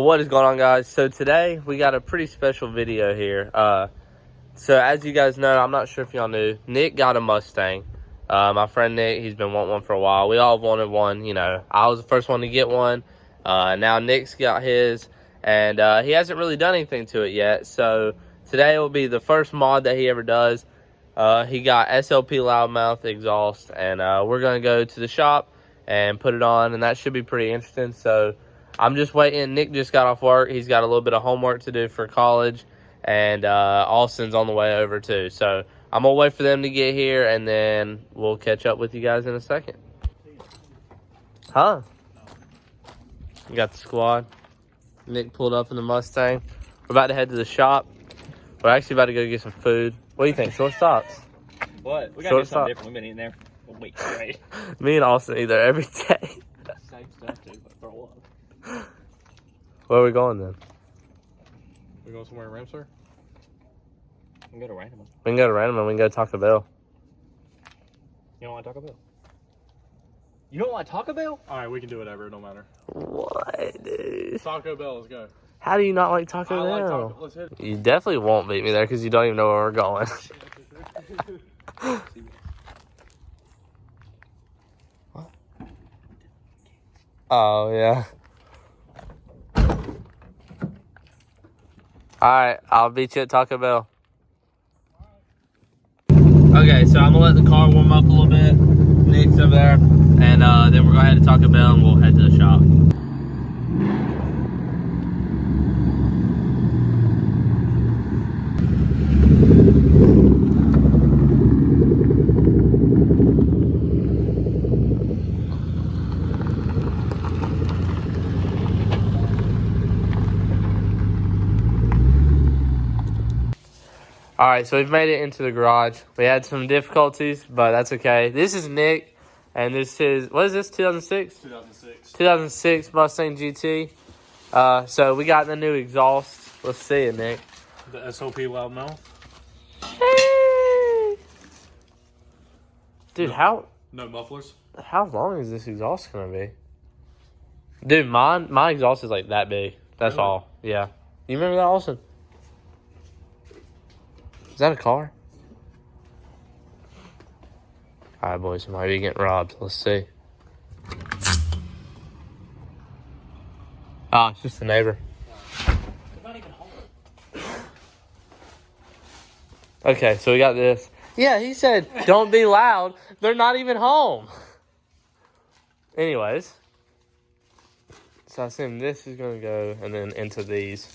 What is going on, guys? So today we got a pretty special video here. So as you guys know, I'm not sure if y'all knew, Nick got a Mustang. My friend Nick, he's been wanting one for a while. We all wanted one. You know, I was the first one to get one. Now Nick's got his, and he hasn't really done anything to it yet. So today will be the first mod that he ever does. He got SLP loudmouth exhaust, and we're gonna go to the shop and put it on, and that should be pretty interesting. So I'm just waiting. Nick just got off work. He's got a little bit of homework to do for college, and Austin's on the way over too. So I'm gonna wait for them to get here, and then we'll catch up with you guys in a second. Huh? You got the squad. Nick pulled up in the Mustang. We're about to head to the shop. We're actually about to go get some food. What do you think? Shortstops? What? We gotta do something different. We've been eating there a week straight. Me and Austin eat there every day. Same stuff too, but throw up. Where are we going then? We going somewhere in Ramsar? We can go to Random. We can go to Random and we can go to Taco Bell. You don't want Taco Bell? You don't want Taco Bell? Alright, we can do whatever. It don't matter. What, dude? Taco Bell, let's go. How do you not like Taco Bell? Like Taco. Let's hit it. You definitely won't beat me there because you don't even know where we're going. What? Oh, yeah. Alright, I'll beat you at Taco Bell. Okay, so I'm going to let the car warm up a little bit. Nick's over there. And then we're going to head to Taco Bell and we'll head to the shop. All right, so we've made it into the garage. We had some difficulties, but that's okay. This is Nick, and this is, what is this, 2006? 2006. 2006 Mustang GT. So we got the new exhaust. Let's see it, Nick. The SLP loudmouth. Dude, No mufflers. how long is this exhaust gonna be? Dude, my exhaust is like that big. That's Really? all. Yeah. You remember that, Austin? Is that a car? All right, boys, we might be getting robbed. Let's see. Oh, it's just the neighbor. They're not even home. Okay, so we got this. Yeah, he said, don't be loud. They're not even home. Anyways. So I assume this is going to go and then into these.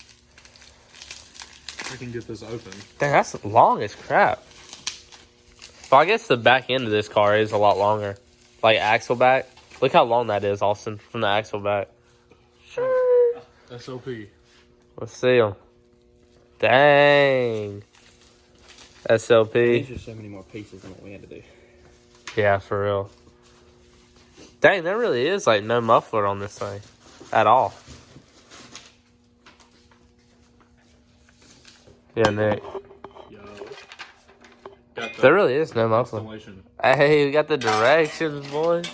We can get this open. Dang, that's long as crap. But I guess the back end of this car is a lot longer. Like axle back. Look how long that is, Austin, from the axle back. SLP. Let's see them. Dang. SLP. These are so many more pieces than what we had to do. Yeah, for real. Dang, there really is like no muffler on this thing at all. Yeah, Nick. Yo. Got the There really is no muffler. installation. Hey, we got the directions, boys.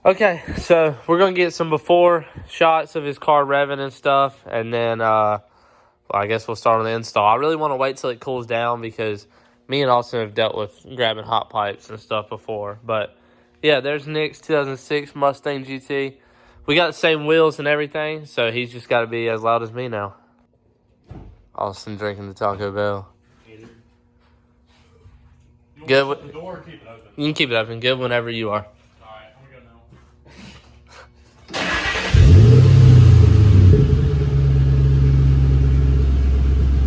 Okay, so we're going to get some before shots of his car revving and stuff. And then, well, I guess we'll start on the install. I really want to wait till it cools down because me and Austin have dealt with grabbing hot pipes and stuff before. But, yeah, there's Nick's 2006 Mustang GT. We got the same wheels and everything, so he's just got to be as loud as me now. Austin drinking the Taco Bell. Good. The door, keep it open. You can keep it open. Good whenever you are. Alright, I'm gonna go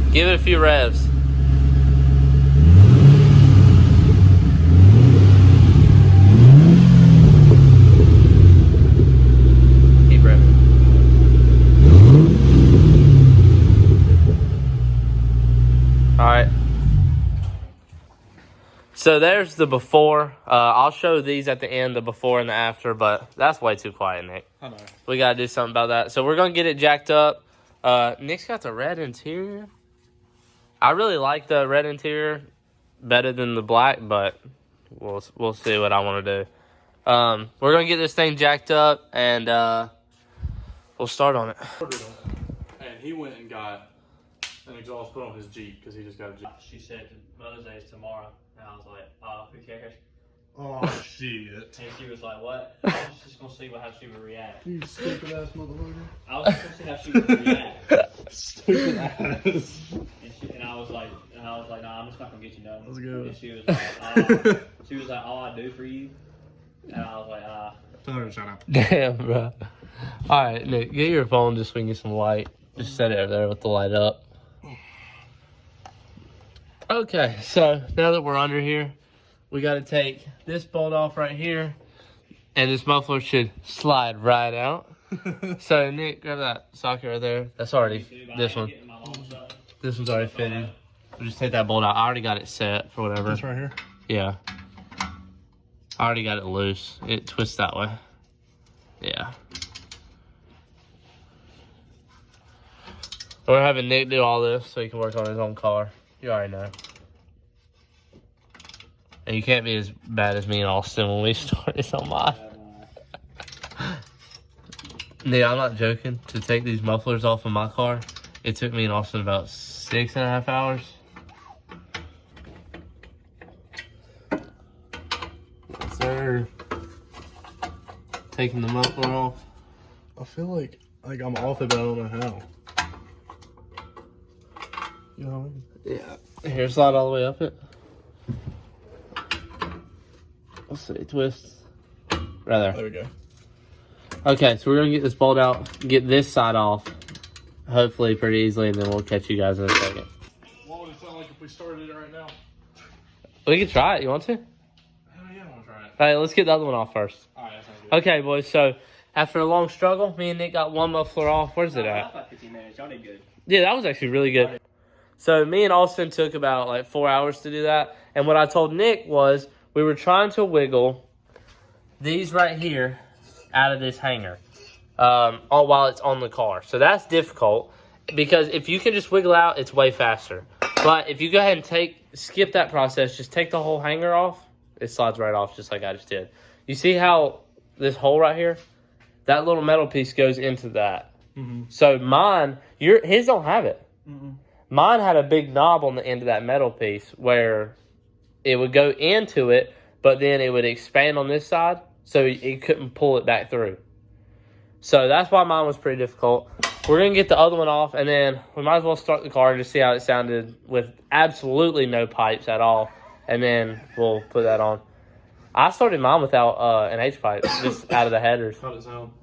now. Give it a few revs. Keep revving. All right. So there's the before. I'll show these at the end, the before and the after, but that's way too quiet, Nick. I know. We got to do something about that. So we're going to get it jacked up. Nick's got the red interior. I really like the red interior better than the black, but we'll see what I want to do. We're going to get this thing jacked up, and we'll start on it. And he went and got an exhaust put on his Jeep because he just got a Jeep. She said Mother's Day is tomorrow, and I was like, who cares? Oh, shit. And she was like, what? I was just gonna see how she would react. You stupid ass motherfucker. I was just gonna see how she would react. Stupid ass. And I was like, nah, I'm just not gonna get you done. Let's go. And she was like, all I do for you. And I was like, Tell her to shut up. Damn, bro. All right, Nick, get your phone just so we can get some light. Just set it over there with the light up. Okay, so now that we're under here, we got to take this bolt off right here, and this muffler should slide right out. So, Nick, grab that socket right there. That's already, this one. This one's already fitted. We'll just take that bolt out. I already got it set for whatever. This right here? Yeah. I already got it loose. It twists that way. Yeah. We're having Nick do all this so he can work on his own car. You already know. And you can't be as bad as me and Austin when we start this on mine. Nick, I'm not joking. To take these mufflers off of my car, it took me and Austin about 6.5 hours. Yes, sir. Taking the muffler off. I feel like I'm off it, but I don't know how. You know what I mean? Yeah. Here, slide all the way up it. Let's see, twist. Right there. There we go. Okay, so we're gonna get this bolt out, get this side off, hopefully pretty easily, and then we'll catch you guys in a second. What would it sound like if we started it right now? We can try it. You want to? Hell yeah, I want to try it. All right, let's get the other one off first. All right, that sounds good. Okay, boys. So after a long struggle, me and Nick got one muffler off. Where's it at? about 15 minutes. Y'all did good. Yeah, that was actually really good. So me and Austin took about like 4 hours to do that. And what I told Nick was we were trying to wiggle these right here out of this hanger all while it's on the car. So that's difficult because if you can just wiggle out, it's way faster. But if you go ahead and skip that process, just take the whole hanger off, it slides right off just like I just did. You see how this hole right here, that little metal piece goes into that. Mm-hmm. So mine, his don't have it. Mm-hmm. Mine had a big knob on the end of that metal piece where it would go into it, but then it would expand on this side, so it couldn't pull it back through. So that's why mine was pretty difficult. We're going to get the other one off, and then we might as well start the car and just see how it sounded with absolutely no pipes at all, and then we'll put that on. I started mine without an H-pipe, just out of the headers. How'd it sound?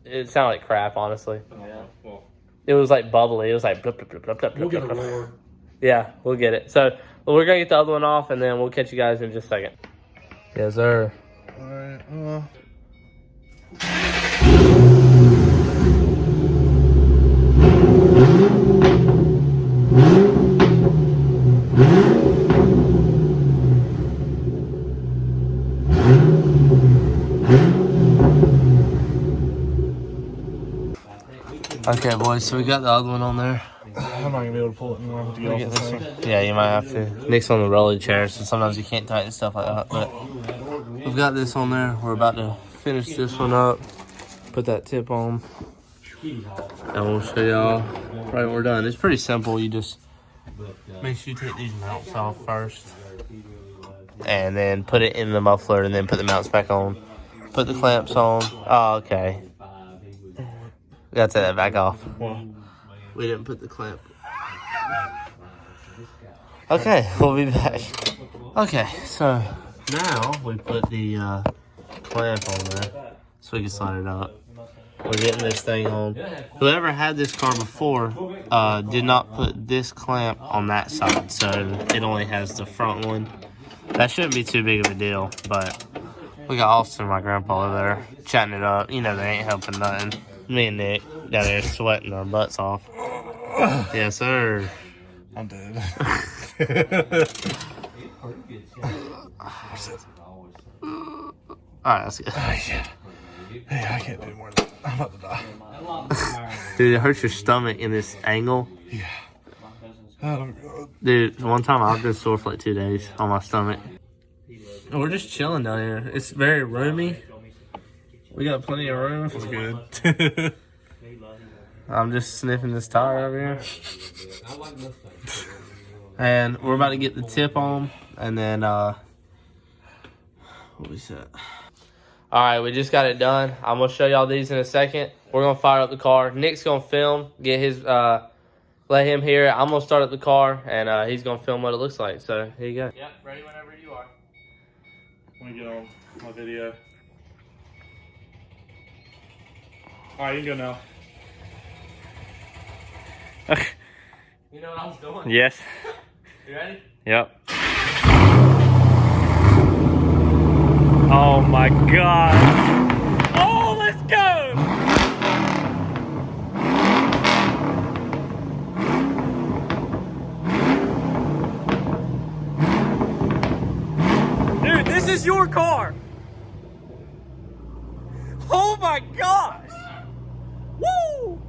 It sounded like crap, honestly. Yeah. Well, It was like bubbly. It was like... Blip, blip, blip, blip, blip, we'll get a blip. roar. Yeah, we'll get it. So we're going to get the other one off, and then we'll catch you guys in just a second. Yes, sir. All right. Okay, boys, so we got the other one on there. I'm not gonna be able to pull it anymore. I have to get off this thing. Yeah, you might have to. Nick's on the rolling chair, so sometimes you can't tighten stuff like that. But we've got this on there. We're about to finish this one up, put that tip on, and we'll show y'all right when we're done. It's pretty simple. You just make sure you take these mounts off first, and then put it in the muffler, and then put the mounts back on. Put the clamps on. Oh, okay. We gotta take that back off. We didn't put the clamp. Okay, we'll be back. Okay, so now we put the clamp on there so we can slide it up. We're getting this thing on. Whoever had this car before did not put this clamp on that side, so it only has the front one. That shouldn't be too big of a deal, but we got Austin and my grandpa over there chatting it up. You know they ain't helping nothing. Me and Nick down there sweating our butts off. Yes, sir. I'm dead. Alright, that's good. Yeah. Hey, I can't do more than that. I'm about to die. Dude, it hurts your stomach in this angle. Yeah. Oh, God. Dude, one time I've been sore for like 2 days on my stomach. We're just chilling down here. It's very roomy. We got plenty of room. Feels good. I'm just sniffing this tire over here. And we're about to get the tip on, and then, what was that? All right, we just got it done. I'm going to show y'all these in a second. We're going to fire up the car. Nick's going to film, get his, let him hear it. I'm going to start up the car, and he's going to film what it looks like. So, here you go. Yep, ready whenever you are. Let me get on my video. All right, you can go now. You know what I was doing? Yes. You ready? Yep. Oh my God. Oh, let's go. Dude, this is your car. Oh my gosh. Woo.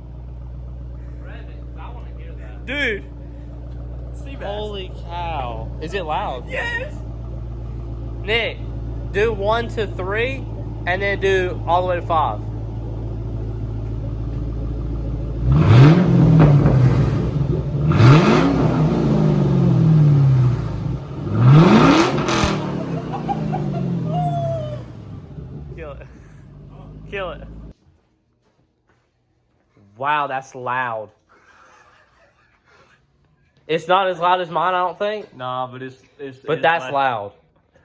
I want to hear that. Dude. Holy cow. Is it loud? Yes. Nick, do 1 to 3 and then do all the way to 5. Kill it. Kill it. Wow, that's loud. It's not as loud as mine, I don't think. Nah, but But that's loud.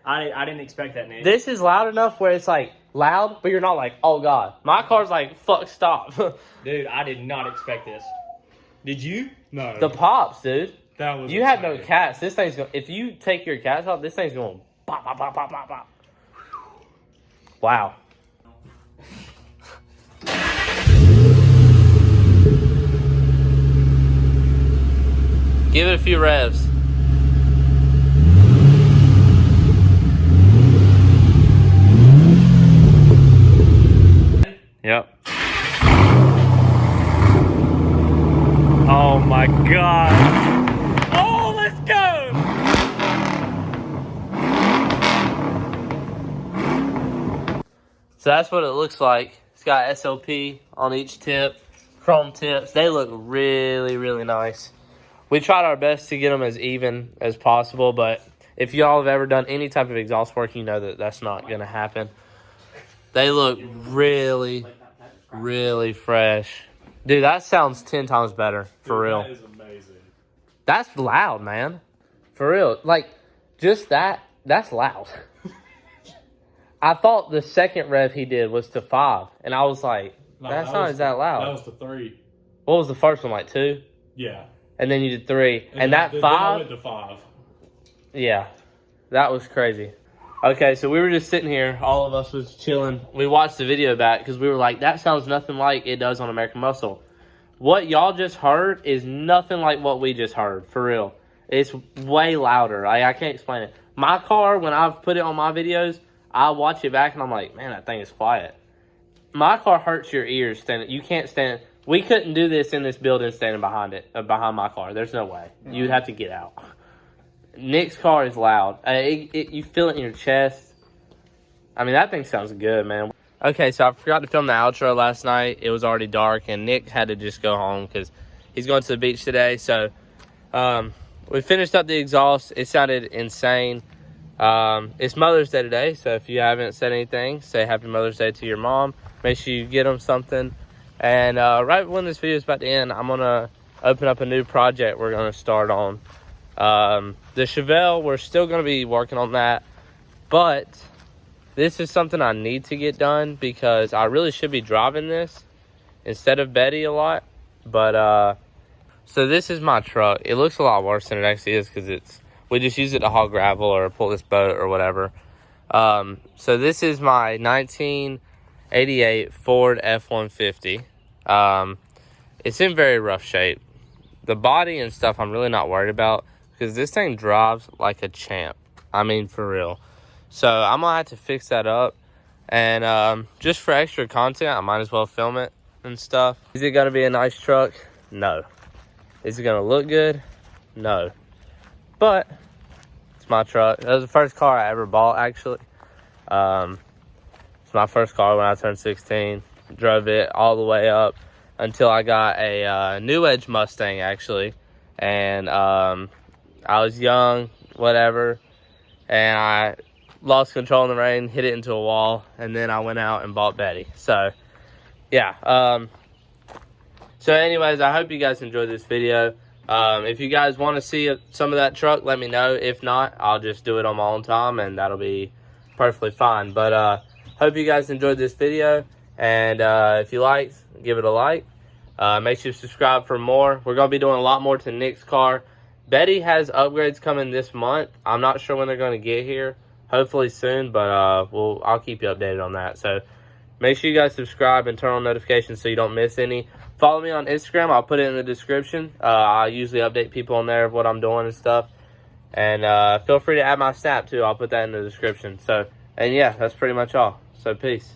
I didn't expect that, Nick. This is loud enough where it's like loud, but you're not like, oh God. My car's like, fuck, stop. Dude, I did not expect this. Did you? No. The pops, dude. That was You had no exciting. cats. This thing's going, if you take your cats off, this thing's going pop, pop, pop, pop, pop, pop. Wow. Give it a few revs. Yep. Oh my God. Oh, let's go. So that's what it looks like. It's got SLP on each tip, chrome tips. They look really, really nice. We tried our best to get them as even as possible, but if y'all have ever done any type of exhaust work, you know that that's not going to happen. They look really, really fresh. Dude, that sounds 10 times better, for real. That is amazing. That's loud, man. For real. Like, just that's loud. I thought the second rev he did was to 5, and I was like, No, that's not that loud. That was the 3. What was the first one, like 2? Yeah. And then you did 3. And that then I 5? went to 5. Yeah. That was crazy. Okay, so we were just sitting here. All of us was chilling. We watched the video back because we were like, that sounds nothing like it does on American Muscle. What y'all just heard is nothing like what we just heard, for real. It's way louder. I can't explain it. My car, when I've put it on my videos, I watch it back and I'm like, man, that thing is quiet. My car hurts your ears standing. You can't stand. We couldn't do this in this building standing behind it, behind my car. There's no way. You'd have to get out. Nick's car is loud. You feel it in your chest. I mean, that thing sounds good, man. Okay, so I forgot to film the outro last night. It was already dark, and Nick had to just go home because he's going to the beach today. So we finished up the exhaust. It sounded insane. It's Mother's Day today, so if you haven't said anything, say Happy Mother's Day to your mom. Make sure you get them something. And right when this video is about to end, I'm going to open up a new project we're going to start on. The Chevelle, we're still going to be working on that. But this is something I need to get done because I really should be driving this instead of Betty a lot. But, so this is my truck. It looks a lot worse than it actually is because we just use it to haul gravel or pull this boat or whatever. So this is my 1988 Ford F-150. It's in very rough shape. The body and stuff I'm really not worried about because this thing drives like a champ. I mean, for real. So I'm going to have to fix that up. And just for extra content, I might as well film it and stuff. Is it going to be a nice truck? No. Is it going to look good? No. But it's my truck. That was the first car I ever bought, actually. It's my first car when I turned 16. Drove it all the way up until I got a New Edge Mustang, actually. And I was young, whatever, and I lost control in the rain, hit it into a wall, and then I went out and bought Betty. So, yeah. So anyways, I hope you guys enjoyed this video. If you guys want to see some of that truck, let me know. If not, I'll just do it on my own time, and that'll be perfectly fine. But hope you guys enjoyed this video, and if you liked, give it a like. Make sure you subscribe for more. We're going to be doing a lot more to Nick's car. Betty has upgrades coming this month. I'm not sure when they're going to get here. Hopefully soon, but I'll keep you updated on that. So make sure you guys subscribe and turn on notifications so you don't miss any. Follow me on Instagram. I'll put it in the description. I usually update people on there of what I'm doing and stuff. And feel free to add my Snap too. I'll put that in the description. So, and yeah, that's pretty much all. So peace.